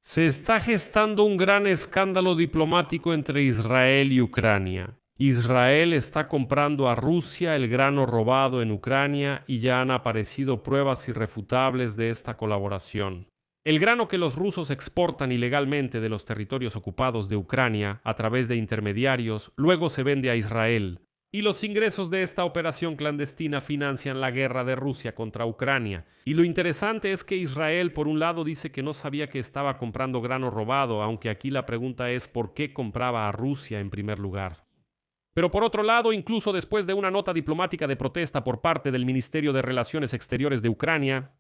Se está gestando un gran escándalo diplomático entre Israel y Ucrania. Israel está comprando a Rusia el grano robado en Ucrania y ya han aparecido pruebas irrefutables de esta colaboración. El grano que los rusos exportan ilegalmente de los territorios ocupados de Ucrania a través de intermediarios luego se vende a Israel. Y los ingresos de esta operación clandestina financian la guerra de Rusia contra Ucrania. Y lo interesante es que Israel, por un lado, dice que no sabía que estaba comprando grano robado, aunque aquí la pregunta es ¿por qué compraba a Rusia en primer lugar? Pero por otro lado, incluso después de una nota diplomática de protesta por parte del Ministerio de Relaciones Exteriores de Ucrania,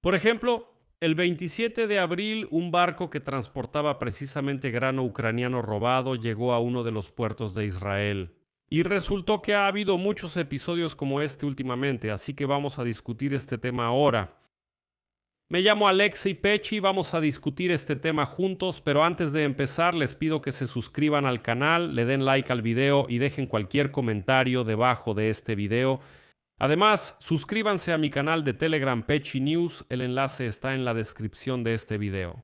por ejemplo, el 27 de abril, un barco que transportaba precisamente grano ucraniano robado llegó a uno de los puertos de Israel. Y resultó que ha habido muchos episodios como este últimamente, así que vamos a discutir este tema ahora. Me llamo Alexei Pechi, vamos a discutir este tema juntos, pero antes de empezar les pido que se suscriban al canal, le den like al video y dejen cualquier comentario debajo de este video. Además, suscríbanse a mi canal de Telegram Pechi News, el enlace está en la descripción de este video.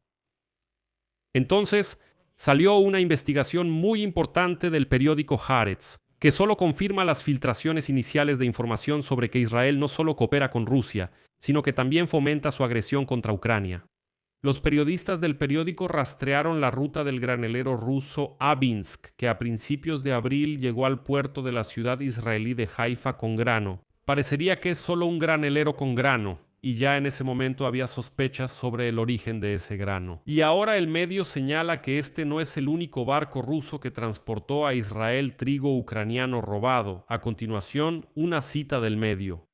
Entonces, salió una investigación muy importante del periódico Haaretz, que solo confirma las filtraciones iniciales de información sobre que Israel no solo coopera con Rusia, sino que también fomenta su agresión contra Ucrania. Los periodistas del periódico rastrearon la ruta del granelero ruso Abinsk, que a principios de abril llegó al puerto de la ciudad israelí de Haifa con grano. Parecería que es solo un granelero con grano, y ya en ese momento había sospechas sobre el origen de ese grano. Y ahora el medio señala que este no es el único barco ruso que transportó a Israel trigo ucraniano robado. A continuación, una cita del medio.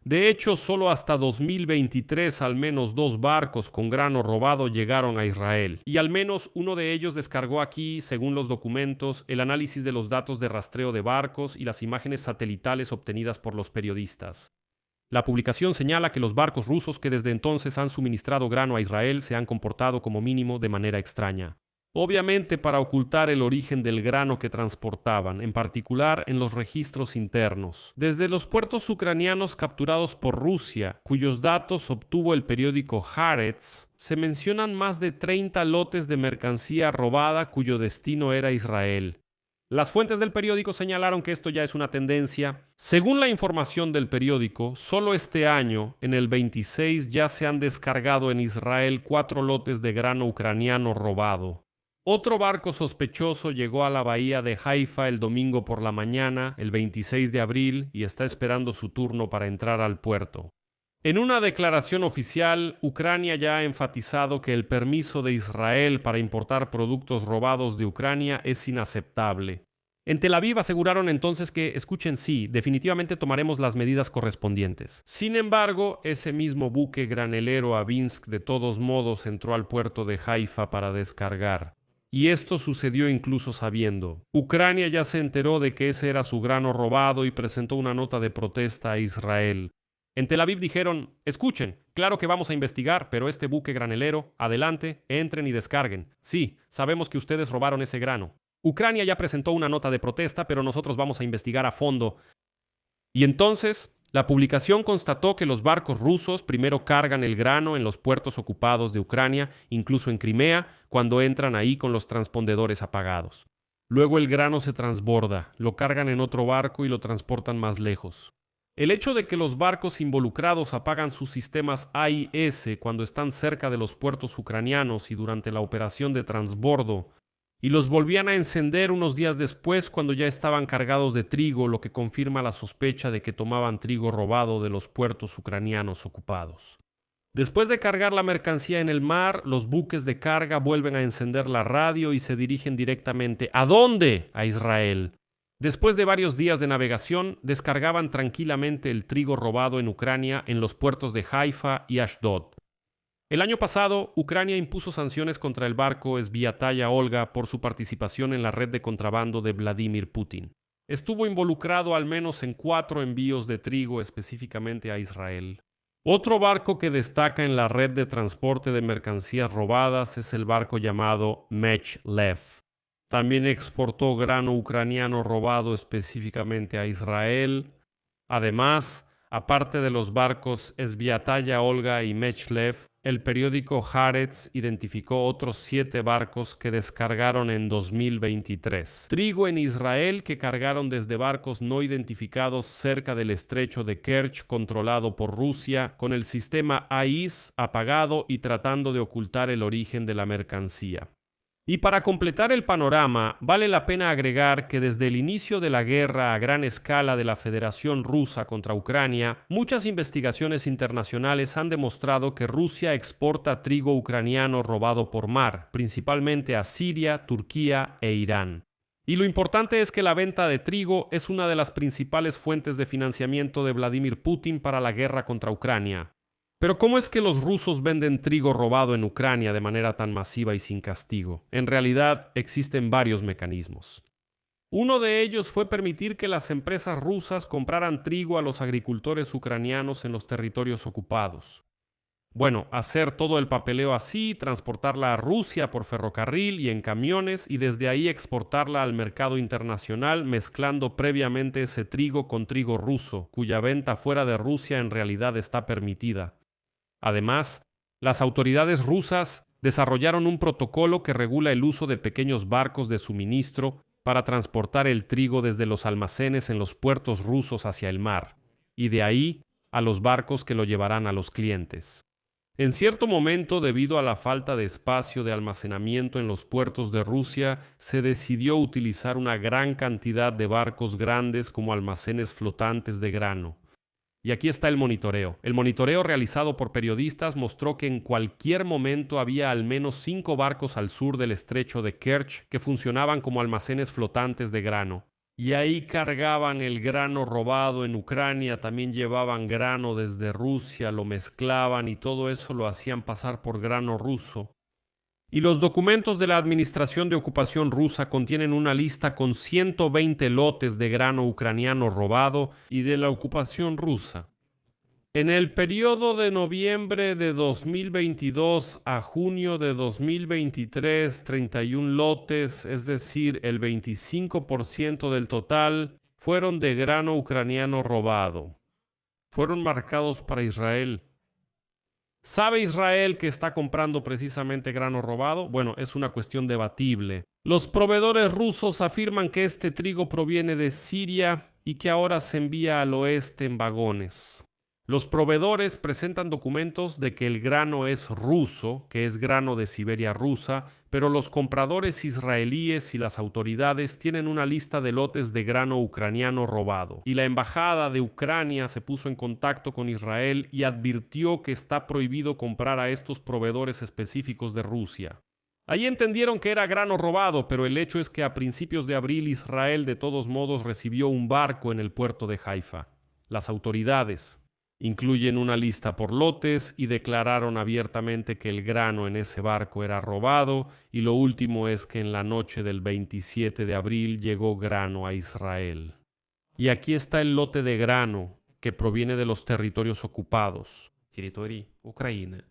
De hecho, solo hasta 2023 al menos 2 barcos con grano robado llegaron a Israel, y al menos uno de ellos descargó aquí, según los documentos, el análisis de los datos de rastreo de barcos y las imágenes satelitales obtenidas por los periodistas. La publicación señala que los barcos rusos que desde entonces han suministrado grano a Israel se han comportado como mínimo de manera extraña. Obviamente para ocultar el origen del grano que transportaban, en particular en los registros internos. Desde los puertos ucranianos capturados por Rusia, cuyos datos obtuvo el periódico Haaretz, se mencionan más de 30 lotes de mercancía robada cuyo destino era Israel. Las fuentes del periódico señalaron que esto ya es una tendencia. Según la información del periódico, solo este año, en el 26, ya se han descargado en Israel 4 lotes de grano ucraniano robado. Otro barco sospechoso llegó a la bahía de Haifa el domingo por la mañana, el 26 de abril, y está esperando su turno para entrar al puerto. En una declaración oficial, Ucrania ya ha enfatizado que el permiso de Israel para importar productos robados de Ucrania es inaceptable. En Tel Aviv aseguraron entonces que, escuchen, sí, definitivamente tomaremos las medidas correspondientes. Sin embargo, ese mismo buque granelero Abinsk de todos modos entró al puerto de Haifa para descargar. Y esto sucedió incluso sabiendo. Ucrania ya se enteró de que ese era su grano robado y presentó una nota de protesta a Israel. En Tel Aviv dijeron, escuchen, claro que vamos a investigar, pero este buque granelero, adelante, entren y descarguen. Sí, sabemos que ustedes robaron ese grano. Ucrania ya presentó una nota de protesta, pero nosotros vamos a investigar a fondo. Y entonces, la publicación constató que los barcos rusos primero cargan el grano en los puertos ocupados de Ucrania, incluso en Crimea, cuando entran ahí con los transpondedores apagados. Luego el grano se transborda, lo cargan en otro barco y lo transportan más lejos. El hecho de que los barcos involucrados apagan sus sistemas AIS cuando están cerca de los puertos ucranianos y durante la operación de transbordo, y los volvían a encender unos días después cuando ya estaban cargados de trigo, lo que confirma la sospecha de que tomaban trigo robado de los puertos ucranianos ocupados. Después de cargar la mercancía en el mar, los buques de carga vuelven a encender la radio y se dirigen directamente ¿a dónde? A Israel. Después de varios días de navegación, descargaban tranquilamente el trigo robado en Ucrania en los puertos de Haifa y Ashdod. El año pasado, Ucrania impuso sanciones contra el barco Sviataya Olga por su participación en la red de contrabando de Vladimir Putin. Estuvo involucrado al menos en 4 envíos de trigo específicamente a Israel. Otro barco que destaca en la red de transporte de mercancías robadas es el barco llamado Mechlev. También exportó grano ucraniano robado específicamente a Israel. Además, aparte de los barcos Sviataya Olga y Mechlev, el periódico Haaretz identificó otros 7 barcos que descargaron en 2023. Trigo en Israel que cargaron desde barcos no identificados cerca del estrecho de Kerch controlado por Rusia, con el sistema AIS apagado y tratando de ocultar el origen de la mercancía. Y para completar el panorama, vale la pena agregar que desde el inicio de la guerra a gran escala de la Federación Rusa contra Ucrania, muchas investigaciones internacionales han demostrado que Rusia exporta trigo ucraniano robado por mar, principalmente a Siria, Turquía e Irán. Y lo importante es que la venta de trigo es una de las principales fuentes de financiamiento de Vladimir Putin para la guerra contra Ucrania. Pero ¿cómo es que los rusos venden trigo robado en Ucrania de manera tan masiva y sin castigo? En realidad, existen varios mecanismos. Uno de ellos fue permitir que las empresas rusas compraran trigo a los agricultores ucranianos en los territorios ocupados. Bueno, hacer todo el papeleo así, transportarla a Rusia por ferrocarril y en camiones y desde ahí exportarla al mercado internacional mezclando previamente ese trigo con trigo ruso, cuya venta fuera de Rusia en realidad está permitida. Además, las autoridades rusas desarrollaron un protocolo que regula el uso de pequeños barcos de suministro para transportar el trigo desde los almacenes en los puertos rusos hacia el mar, y de ahí a los barcos que lo llevarán a los clientes. En cierto momento, debido a la falta de espacio de almacenamiento en los puertos de Rusia, se decidió utilizar una gran cantidad de barcos grandes como almacenes flotantes de grano. Y aquí está el monitoreo. El monitoreo realizado por periodistas mostró que en cualquier momento había al menos 5 barcos al sur del estrecho de Kerch que funcionaban como almacenes flotantes de grano. Y ahí cargaban el grano robado en Ucrania, también llevaban grano desde Rusia, lo mezclaban y todo eso lo hacían pasar por grano ruso. Y los documentos de la Administración de Ocupación Rusa contienen una lista con 120 lotes de grano ucraniano robado y de la ocupación rusa. En el periodo de noviembre de 2022 a junio de 2023, 31 lotes, es decir, el 25% del total, fueron de grano ucraniano robado. Fueron marcados para Israel. ¿Sabe Israel que está comprando precisamente grano robado? Bueno, es una cuestión debatible. Los proveedores rusos afirman que este trigo proviene de Siria y que ahora se envía al oeste en vagones. Los proveedores presentan documentos de que el grano es ruso, que es grano de Siberia rusa, pero los compradores israelíes y las autoridades tienen una lista de lotes de grano ucraniano robado. Y la embajada de Ucrania se puso en contacto con Israel y advirtió que está prohibido comprar a estos proveedores específicos de Rusia. Ahí entendieron que era grano robado, pero el hecho es que a principios de abril Israel de todos modos recibió un barco en el puerto de Haifa. Las autoridades incluyen una lista por lotes y declararon abiertamente que el grano en ese barco era robado, y lo último es que en la noche del 27 de abril llegó grano a Israel. Y aquí está el lote de grano que proviene de los territorios ocupados. Territorio Ucrania.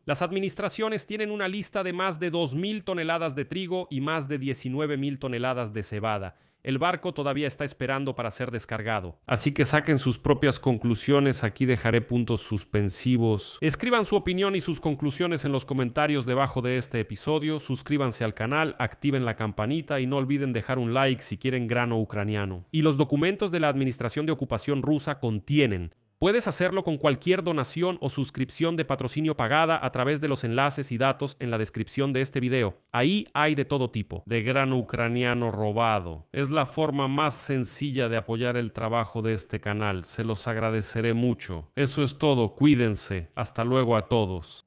Las administraciones tienen una lista de más de 2.000 toneladas de trigo y más de 19.000 toneladas de cebada. El barco todavía está esperando para ser descargado. Así que saquen sus propias conclusiones. Aquí dejaré puntos suspensivos. Escriban su opinión y sus conclusiones en los comentarios debajo de este episodio. Suscríbanse al canal, activen la campanita y no olviden dejar un like si quieren grano ucraniano. Y los documentos de la Administración de Ocupación Rusa contienen. Puedes hacerlo con cualquier donación o suscripción de patrocinio pagada a través de los enlaces y datos en la descripción de este video. Ahí hay de todo tipo. De grano ucraniano robado. Es la forma más sencilla de apoyar el trabajo de este canal. Se los agradeceré mucho. Eso es todo. Cuídense. Hasta luego a todos.